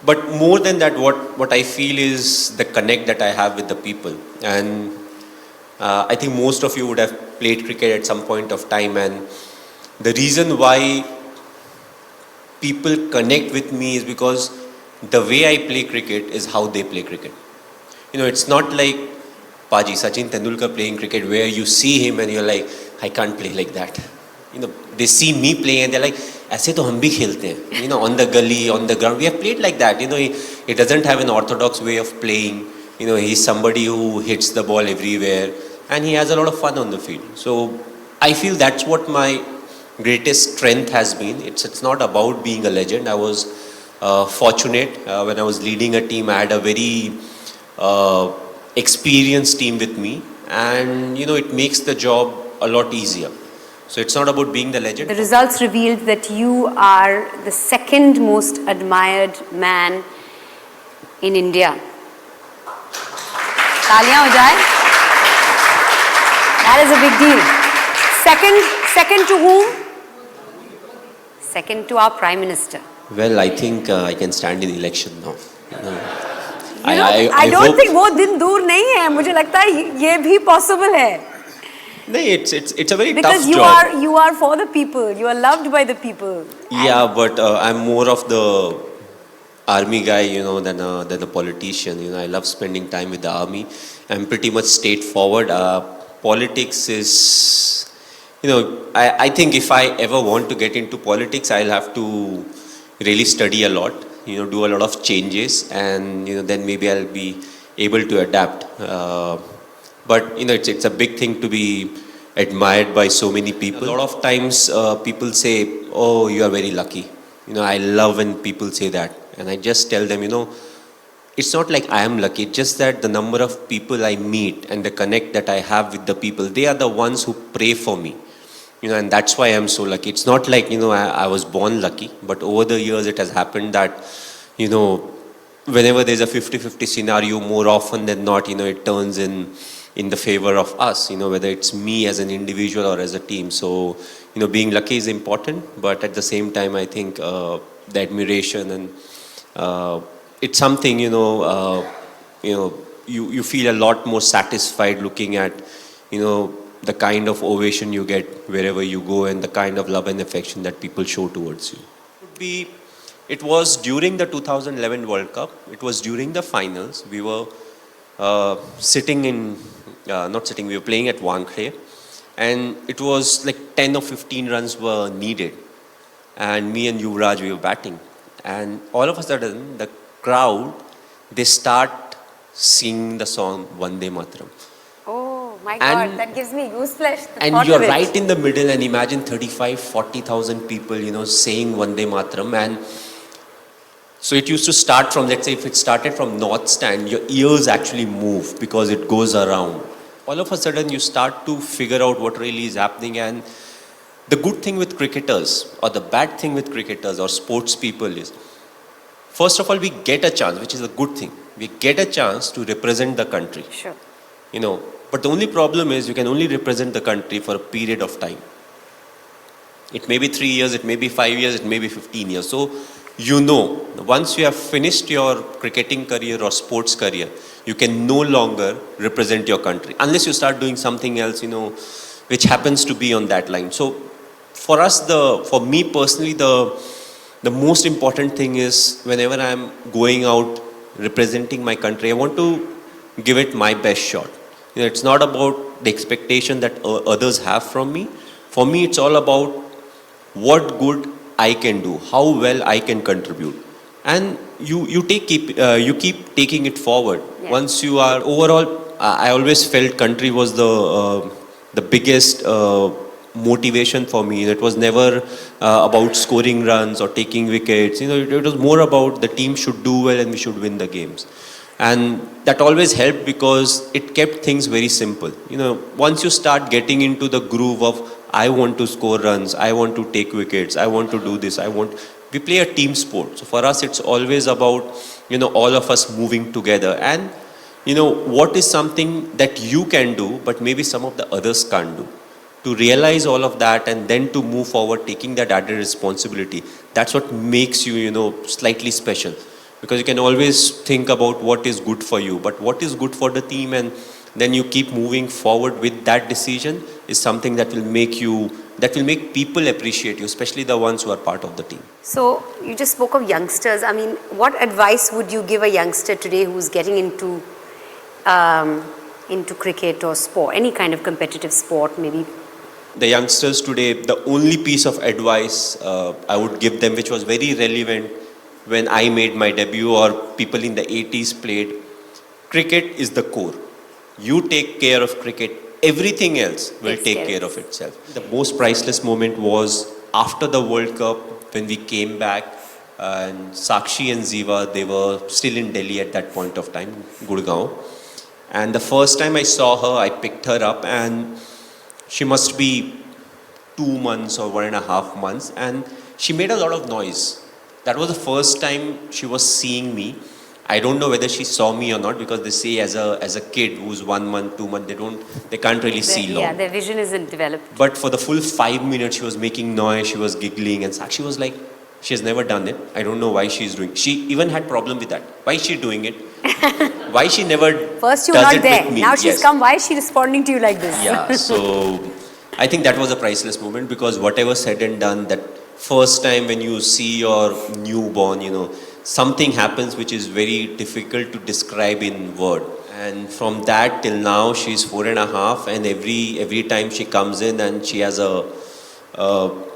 But more than that, what I feel is the connect that I have with the people. And I think most of you would have played cricket at some point of time, and the reason why people connect with me is because the way I play cricket is how they play cricket. It's not like 𝚃𝚑𝚒𝚗𝚋 Tendulkar playing cricket where you see him and you're like, I can't play like that. They see me playing and they're like, ऐसे तो हम भी खेलते हैं. On the gully, on the ground, we have played like that. He doesn't have an orthodox way of playing. He's somebody who hits the ball everywhere and he has a lot of fun on the field. So I feel that's what my greatest strength has been. It's not about being a legend. I was fortunate when I was leading a team. I had a very experienced team with me, and it makes the job a lot easier. So it's not about being the legend. The results revealed that you are the second most admired man in India. Taaliyan ho jaye. That is a big deal. Second to whom? Second to our Prime Minister. Well, I think I can stand in election now. I don't think वो दिन दूर नहीं है. मुझे लगता है ये भी possible है. No, it's a very because tough job. Because you are for the people. You are loved by the people. Yeah, but I'm more of the army guy, than a politician. I love spending time with the army. I'm pretty much straightforward. Politics is, I think if I ever want to get into politics, I'll have to really study a lot, do a lot of changes, and then maybe I'll be able to adapt. But it's a big thing to be admired by so many people. A lot of times people say, oh, you are very lucky. I love when people say that. And I just tell them, it's not like I am lucky. It's just that the number of people I meet and the connect that I have with the people, they are the ones who pray for me. And that's why I'm so lucky. It's not like, I was born lucky. But over the years, it has happened that, whenever there's a 50-50 scenario, more often than not, it turns in the favor of us, whether it's me as an individual or as a team. So, being lucky is important, but at the same time, I think the admiration and it's something, you feel a lot more satisfied looking at, the kind of ovation you get wherever you go and the kind of love and affection that people show towards you. It was during the 2011 World Cup. It was during the finals. We were we were playing at Wankhede, and it was like 10 or 15 runs were needed, and me and Yuvraj, we were batting, and all of a sudden the crowd, they start singing the song Vande Mataram. Oh my God, that gives me goosebumps. And you're right in the middle, and imagine 35,000-40,000 people, saying Vande Mataram. And so it used to start from, let's say if it started from North Stand, your ears actually move because it goes around. All of a sudden you start to figure out what really is happening. And the good thing with cricketers, or the bad thing with cricketers or sports people is, first of all, we get a chance, which is a good thing. We get a chance to represent the country. Sure. But the only problem is you can only represent the country for a period of time. It may be 3 years, it may be 5 years, it may be 15 years. So, once you have finished your cricketing career or sports career, you can no longer represent your country unless you start doing something else, which happens to be on that line. So, for me personally, the most important thing is whenever I'm going out representing my country, I want to give it my best shot. It's not about the expectation that others have from me. For me, it's all about what good I can do, how well I can contribute. And you keep taking it forward. Yeah. Once you are overall, I always felt country was the biggest motivation for me. It was never about scoring runs or taking wickets. It was more about the team should do well and we should win the games. And that always helped because it kept things very simple. Once you start getting into the groove of, I want to score runs, I want to take wickets, I want to do this, we play a team sport. So for us, it's always about, all of us moving together. And, what is something that you can do, but maybe some of the others can't do. To realize all of that and then to move forward, taking that added responsibility, that's what makes you, slightly special. Because you can always think about what is good for you, but what is good for the team, and then you keep moving forward with that decision is something that will make people appreciate you, especially the ones who are part of the team. So you just spoke of youngsters. I mean, what advice would you give a youngster today who's getting into cricket or sport, any kind of competitive sport maybe? The youngsters today, the only piece of advice I would give them, which was very relevant when I made my debut or people in the 80s played, cricket is the core. You take care of cricket, everything else will take care of itself. The most priceless moment was after the World Cup when we came back, and Sakshi and Ziva, they were still in Delhi at that point of time, Gurgaon. And the first time I saw her, I picked her up, and she must be 2 months or 1.5 months, and she made a lot of noise. That was the first time she was seeing me. I don't know whether she saw me or not, because they say as a kid who's 1 month, 2 months, they can't really see long. Yeah, their vision isn't developed. But for the full 5 minutes, she was making noise, she was giggling, and Sakshi was like, she has never done it. I don't know why she's doing it. She even had problem with that. Why is she doing it? Why she never First you were not there. Now she's come. Why is she responding to you like this? Yeah, so I think that was a priceless moment, because whatever said and done, that first time when you see your newborn, something happens which is very difficult to describe in word. And from that till now, she's 4.5, and every time she comes in and she has a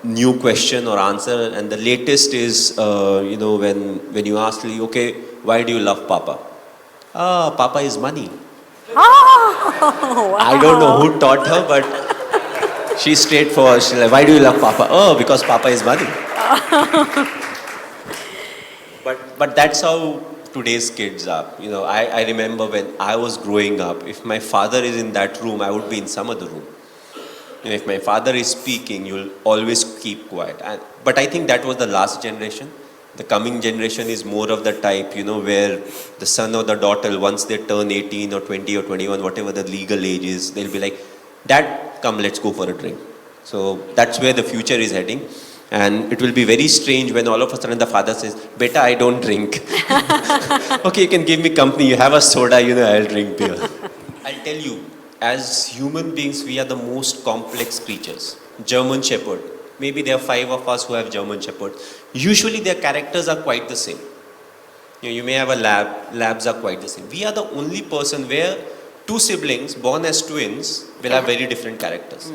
new question or answer. And the latest is, when you ask me, okay, why do you love Papa? Papa is money. Oh, wow. I don't know who taught her, but she's straightforward. She's like, why do you love Papa? Oh, because Papa is money. But that's how today's kids are. I remember when I was growing up, if my father is in that room, I would be in some other room. If my father is speaking, you'll always keep quiet. But I think that was the last generation. The coming generation is more of the type, where the son or the daughter, once they turn 18 or 20 or 21, whatever the legal age is, they'll be like, Dad, come, let's go for a drink. So that's where the future is heading. And it will be very strange when all of a sudden the father says, Beta, I don't drink. Okay, you can give me company. You have a soda, I'll drink beer. I'll tell you, as human beings, we are the most complex creatures. German Shepherd. Maybe there are 5 of us who have German Shepherd. Usually their characters are quite the same. You may have a lab. Labs are quite the same. We are the only person where 2 siblings born as twins will have very different characters.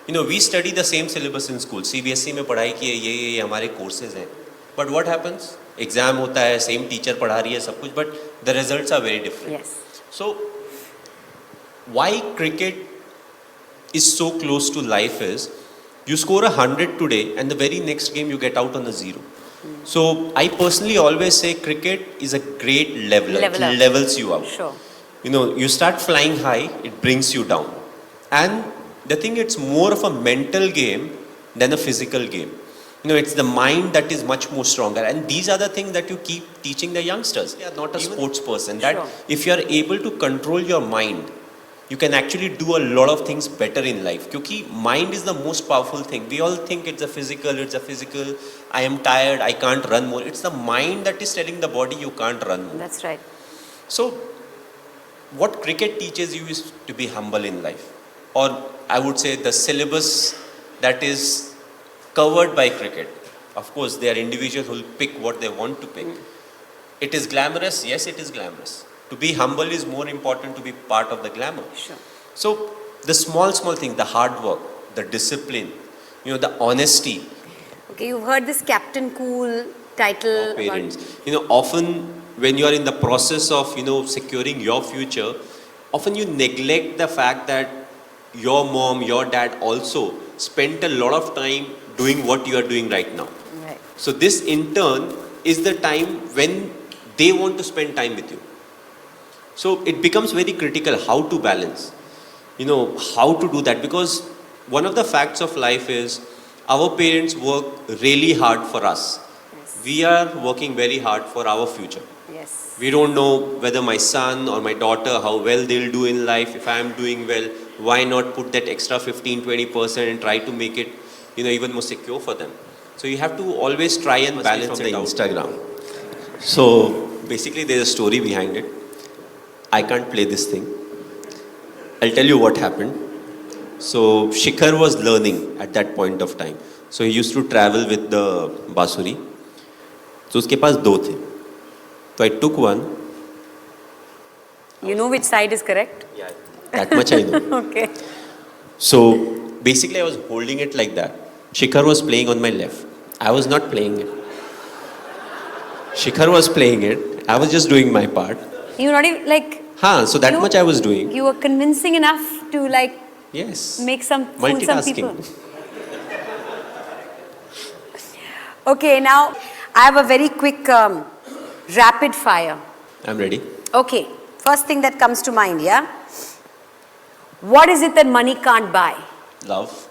We study the same syllabus in school. CBSE में पढ़ाई की है, ये हमारे courses हैं. But what happens? Exam होता है, same teacher पढ़ा रही है सब कुछ, but the results are very different. Yes. So why cricket is so close to life is, you score 100 today and the very next game you get out on a 0. So I personally always say cricket is a great leveler. It levels you out. Sure. You start flying high, it brings you down. And the thing, it's more of a mental game than a physical game. It's the mind that is much more stronger. And these are the things that you keep teaching the youngsters. They are not a sports person. That if you are able to control your mind, you can actually do a lot of things better in life. Because mind is the most powerful thing. We all think it's a physical, I am tired, I can't run more. It's the mind that is telling the body you can't run more. That's right. So what cricket teaches you is to be humble in life. Or I would say the syllabus that is covered by cricket. Of course, there are individuals who will pick what they want to pick. It is glamorous. Yes, it is glamorous. To be humble is more important to be part of the glamour. Sure. So the small things, the hard work, the discipline, the honesty. Okay, you've heard this Captain Cool title. Parents. Often when you are in the process of, securing your future, often you neglect the fact that your mom, your dad also spent a lot of time doing what you are doing right now. Right. So this in turn is the time when they want to spend time with you. So it becomes very critical how to balance, how to do that. Because one of the facts of life is our parents work really hard for us. Yes. We are working very hard for our future. Yes. We don't know whether my son or my daughter, how well they'll do in life. If I am doing well, why not put that extra 15-20% and try to make it, even more secure for them. So you have to always try and balance it out. Instagram. So Basically, there's a story behind it. I can't play this thing. I'll tell you what happened. So Shikhar was learning at that point of time. So he used to travel with the बांसुरी. So उसके पास दो थे. So I took one. You know which side is correct? Yeah, that much I know. Okay. So basically, I was holding it like that. Shikhar was playing on my left. I was not playing it. Shikhar was playing it. I was just doing my part. You not even like. So that much I was doing. You were convincing enough to like. Yes. Make some fool some people. Multitasking. Okay, now I have a very quick rapid fire. I'm ready. Okay, first thing that comes to mind, yeah? What is it that money can't buy? Love.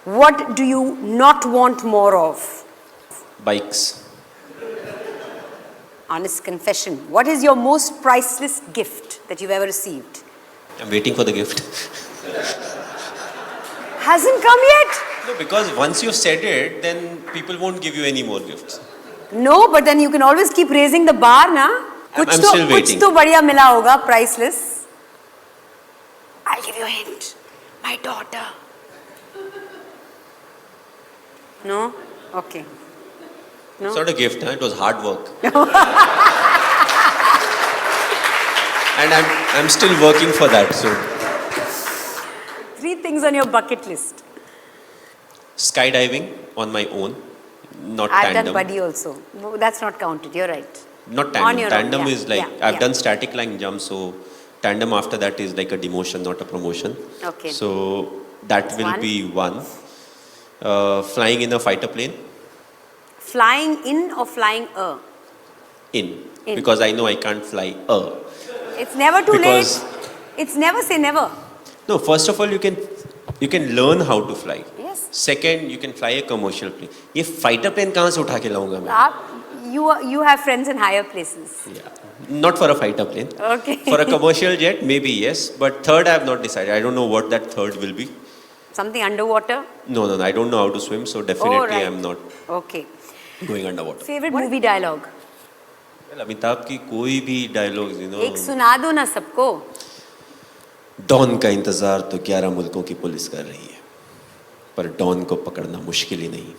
What do you not want more of? Bikes. Honest confession. What is your most priceless gift that you've ever received? I'm waiting for the gift. Hasn't come yet? No, because once you've said it, then people won't give you any more gifts. No, but then you can always keep raising the bar, na? I'm still waiting. कुछ तो बढ़िया मिला होगा, priceless. I'll give you a hint. My daughter. No? Okay. No? It's not a gift, it was hard work. And I'm still working for that. So 3 things on your bucket list. skydiving on my own, not I've tandem. done buddy also. No, that's not counted. You're right. Not On tandem. your own, Tandem yeah, is like, yeah, I've yeah. done static line jump, so tandem after that is like a demotion, not a promotion. Okay. So that will one. be one. Flying in a fighter plane, Flying in or flying a? in. In. Because I know I can't fly a. It's never too Because- late. It's never say never. No, first of all, you can learn how to fly. Yes. Second, you can fly a commercial plane. ये fighter plane कहाँ से उठा के लाऊंगा मैं? You have friends in higher places. Yeah. Not for a fighter plane. Okay. For a commercial jet, maybe yes. But third, I have not decided. I don't know what that third will be. Something underwater? No, I don't know how to swim, so definitely right. I'm not Okay. going underwater. Favorite movie dialogue? Well, Amitabh की कोई भी dialogues, एक सुना दो ना सबको. Don का इंतजार तो 11 मुल्कों की पुलिस कर रही है, पर डॉन को पकड़ना मुश्किल ही नहीं,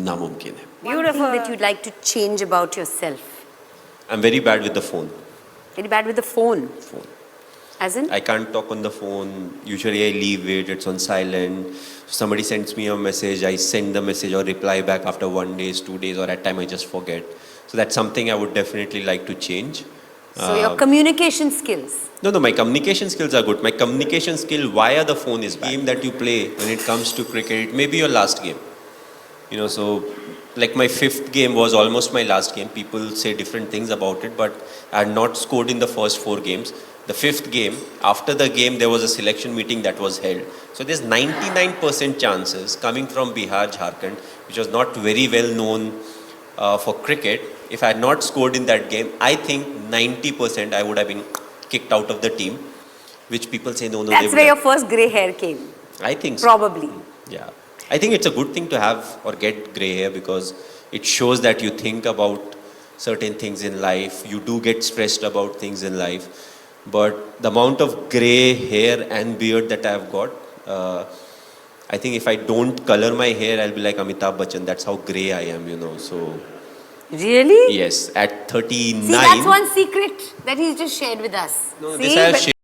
नामुमकिन है. Beautiful. One thing that you'd like to change about yourself? I'm very bad with the phone. Very bad with the phone. As in? I can't talk on the phone. Usually I leave it, it's on silent. Somebody sends me a message, I send the message or reply back after 1 day, 2 days, or at time I just forget. So that's something I would definitely like to change. So your communication skills? No, my communication skills are good. My communication skill via the phone is bad. Game that you play when it comes to cricket, it may be your last game. So like my 5th game was almost my last game. People say different things about it, but I had not scored in the first 4 games. The 5th game, after the game, there was a selection meeting that was held. So there's 99% chances coming from Bihar, Jharkhand, which was not very well known for cricket. If I had not scored in that game, I think 90% I would have been kicked out of the team, which people say no. That's where your first grey hair came. I think so. Probably. Yeah. I think it's a good thing to have or get grey hair because it shows that you think about certain things in life. You do get stressed about things in life. But the amount of grey hair and beard that I've got, I think if I don't color my hair, I'll be like Amitabh Bachchan. That's how grey I am, So, Really? yes, at 39. See, that's one secret that he's just shared with us. No, See, this I have but- shared.